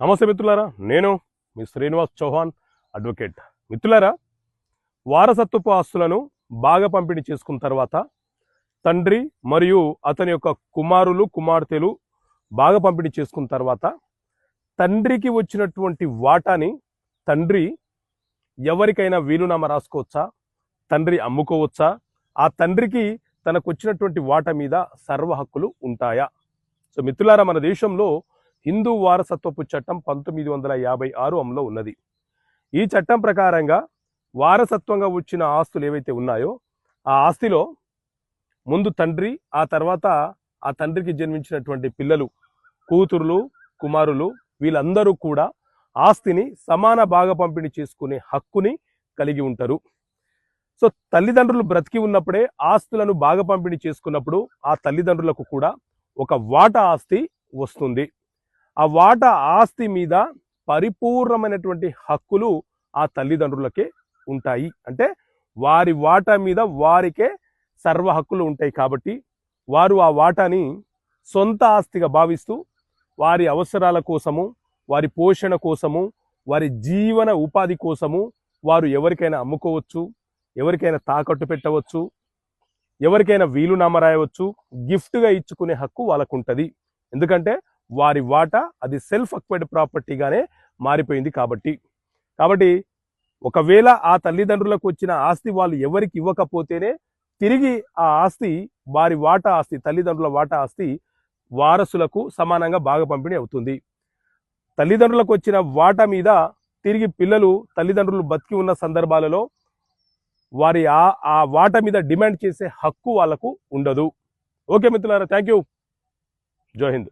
నమస్తే మిత్రులారా, నేను మీ శ్రీనివాస్ చౌహాన్ అడ్వకేట్. మిత్రులారా, వారసత్వపు ఆస్తులను బాగా పంపిణీ చేసుకున్న తర్వాత తండ్రి మరియు అతని యొక్క కుమారులు కుమార్తెలు బాగా పంపిణీ చేసుకున్న తర్వాత తండ్రికి వచ్చినటువంటి వాటాని తండ్రి ఎవరికైనా వీలునామా రాసుకోవచ్చా, తండ్రి అమ్ముకోవచ్చా, ఆ తండ్రికి తనకు వచ్చినటువంటి వాటా మీద సర్వ హక్కులు ఉంటాయా? సో మిత్రులారా, మన దేశంలో హిందూ వారసత్వపు చట్టం 1956 అమలులో ఉన్నది. ఈ చట్టం ప్రకారంగా వారసత్వంగా వచ్చిన ఆస్తులు ఏవైతే ఉన్నాయో ఆ ఆస్తిలో ముందు తండ్రి, ఆ తర్వాత ఆ తండ్రికి జన్మించినటువంటి పిల్లలు, కూతురులు, కుమారులు వీళ్ళందరూ కూడా ఆస్తిని సమాన భాగ పంపిణీ చేసుకునే హక్కుని కలిగి ఉంటారు. సో తల్లిదండ్రులు బ్రతికి ఉన్నప్పుడే ఆస్తులను బాగా పంపిణీ చేసుకున్నప్పుడు ఆ తల్లిదండ్రులకు కూడా ఒక వాటా ఆస్తి వస్తుంది. ఆ వాటా ఆస్తి మీద పరిపూర్ణమైనటువంటి హక్కులు ఆ తల్లిదండ్రులకే ఉంటాయి. అంటే వారి వాటా మీద వారికే సర్వ హక్కులు ఉంటాయి. కాబట్టి వారు ఆ వాటాని సొంత ఆస్తిగా భావిస్తూ వారి అవసరాల కోసము, వారి పోషణ కోసము, వారి జీవన ఉపాధి కోసము వారు ఎవరికైనా అమ్ముకోవచ్చు, ఎవరికైనా తాకట్టు పెట్టవచ్చు, ఎవరికైనా వీలునామా రాయవచ్చు, గిఫ్ట్గా ఇచ్చుకునే హక్కు వాళ్ళకు ఉంటుంది. ఎందుకంటే వారి వాటా అది సెల్ఫ్ అక్వైర్డ్ ప్రాపర్టీగానే మారిపోయింది. కాబట్టి ఒకవేళ ఆ తల్లిదండ్రులకు వచ్చిన ఆస్తి వాళ్ళు ఎవరికి ఇవ్వకపోతేనే తిరిగి ఆ ఆస్తి, వారి వాటా ఆస్తి, తల్లిదండ్రుల వాటా ఆస్తి వారసులకు సమానంగా బాగా పంపిణీ అవుతుంది. తల్లిదండ్రులకు వచ్చిన వాటా మీద తిరిగి పిల్లలు తల్లిదండ్రులు బతికి ఉన్న సందర్భాలలో వారి ఆ వాటా మీద డిమాండ్ చేసే హక్కు వాళ్ళకు ఉండదు. ఓకే మిత్రులారా, థ్యాంక్ యూ. జై హింద్.